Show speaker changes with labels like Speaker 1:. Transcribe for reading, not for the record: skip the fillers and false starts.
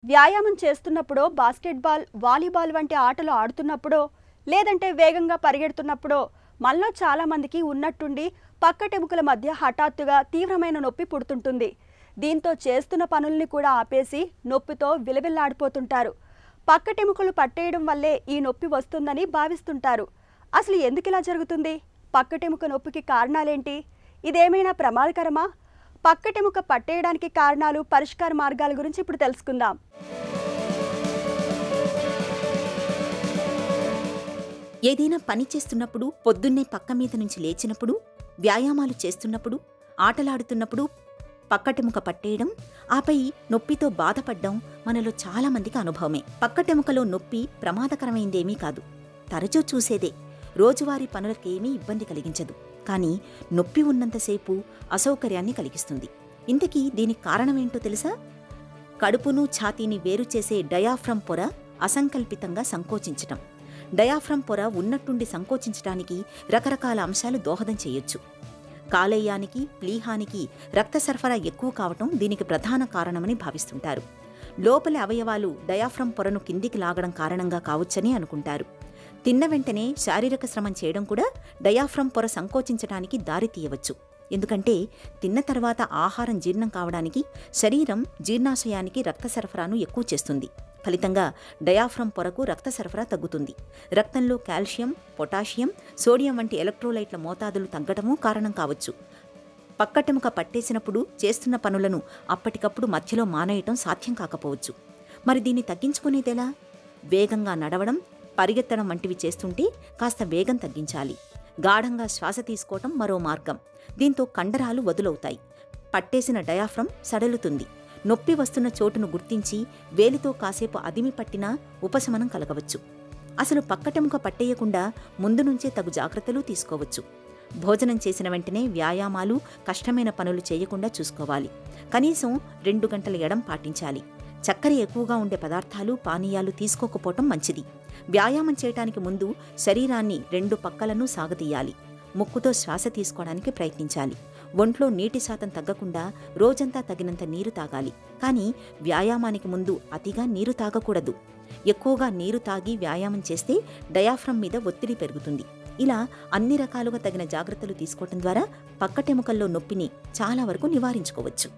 Speaker 1: వ్యాయామం చేస్తున్నప్పుడో, basketball, volleyball వంటి ఆటలు ఆడుతున్నప్పుడో, లేదంటే వేగంగా పరిగెడుతున్నప్పుడో మనలో చాలా మందికి ఉన్నట్టుండి పక్కటెముకల మధ్య హఠాత్తుగా తీవ్రమైన నొప్పి పుడుతుంటుంది. దీంతో చేస్తున్న పనుల్ని కూడా ఆపేసి నొప్పితో విలవిల్లాడిపోతుంటారు. పక్కటెముకలు పట్టేయడం వల్లే ఈ నొప్పి వస్తుందని భావిస్తుంటారు. అసలు ఎందుకిలా జరుగుతుంది? పక్కటెముక నొప్పికి కారణాలేంటి? ఇదేమైనా ప్రమాదకరమా? పక్కటెముక పట్టేయడానికి కారణాలు, పరిష్కార మార్గాల గురించి ఇప్పుడు తెలుసుకుందాం.
Speaker 2: ఏదైనా పని చేస్తున్నప్పుడు, పొద్దున్నే పక్క మీద నుంచి లేచినప్పుడు, వ్యాయామాలు చేస్తున్నప్పుడు, ఆటలాడుతున్నప్పుడు పక్కటెముక పట్టేయడం, ఆపై నొప్పితో బాధపడ్డం మనలో చాలామందికి అనుభవమే. పక్కటెముకలో నొప్పి ప్రమాదకరమైందేమీ కాదు, తరచూ చూసేదే. రోజువారీ పనులకేమీ ఇబ్బంది కలిగించదు, కానీ నొప్పి ఉన్నంతసేపు అసౌకర్యాన్ని కలిగిస్తుంది. ఇంతకీ దీనికి కారణమేంటో తెలుసా? కడుపును, ఛాతీని వేరు చేసే డయాఫ్రమ్ పొర అసంకల్పితంగా సంకోచించటం. డయాఫ్రమ్ పొర ఉన్నట్టుండి సంకోచించడానికి రకరకాల అంశాలు దోహదం చేయొచ్చు. కాలేయానికి, ప్లీహానికి రక్త సరఫరా ఎక్కువ కావటం దీనికి ప్రధాన కారణమని భావిస్తుంటారు. లోపలి అవయవాలు డయాఫ్రమ్ పొరను కిందికి లాగడం కారణంగా కావచ్చని అనుకుంటారు. తిన్న వెంటనే శారీరక శ్రమం చేయడం కూడా డయాఫ్రమ్ పొర సంకోచించడానికి దారి తీయవచ్చు. ఎందుకంటే తిన్న తర్వాత ఆహారం జీర్ణం కావడానికి శరీరం జీర్ణాశయానికి రక్త సరఫరాను ఎక్కువ చేస్తుంది. ఫలితంగా డయాఫ్రమ్ పొరకు రక్త సరఫరా తగ్గుతుంది. రక్తంలో కాల్షియం, పొటాషియం, సోడియం వంటి ఎలక్ట్రోలైట్ల మోతాదులు తగ్గటమూ కారణం కావచ్చు. పక్కటెముక పట్టేసినప్పుడు చేస్తున్న పనులను అప్పటికప్పుడు మధ్యలో మానేయటం సాధ్యం కాకపోవచ్చు. మరి దీన్ని తగ్గించుకునేదెలా? వేగంగా నడవడం, పరిగెత్తడం వంటివి చేస్తుంటే కాస్త వేగం తగ్గించాలి. గాఢంగా శ్వాస తీసుకోవటం మరో మార్గం. దీంతో కండరాలు వదులవుతాయి, పట్టేసిన డయాఫ్రమ్ సడలుతుంది. నొప్పి వస్తున్న చోటును గుర్తించి వేలితో కాసేపు అదిమి పట్టినా ఉపశమనం కలగవచ్చు. అసలు పక్కటెముక పట్టేయకుండా ముందు నుంచే తగు జాగ్రత్తలు తీసుకోవచ్చు. భోజనం చేసిన వెంటనే వ్యాయామాలు, కష్టమైన పనులు చేయకుండా చూసుకోవాలి. కనీసం 2 గంటల ఎడం పాటించాలి. చక్కెర ఎక్కువగా ఉండే పదార్థాలు, పానీయాలు తీసుకోకపోవటం మంచిది. వ్యాయామం చేయటానికి ముందు శరీరాన్ని 2 పక్కలను సాగతీయాలి. ముక్కుతో శ్వాస తీసుకోవడానికి ప్రయత్నించాలి. ఒంట్లో నీటి శాతం తగ్గకుండా రోజంతా తగినంత నీరు తాగాలి. కానీ వ్యాయామానికి ముందు అతిగా నీరు తాగకూడదు. ఎక్కువగా నీరు తాగి వ్యాయామం చేస్తే డయాఫ్రమ్ మీద ఒత్తిడి పెరుగుతుంది. ఇలా అన్ని రకాలుగా తగిన జాగ్రత్తలు తీసుకోవటం ద్వారా పక్కటెముకల్లో నొప్పిని చాలా వరకు నివారించుకోవచ్చు.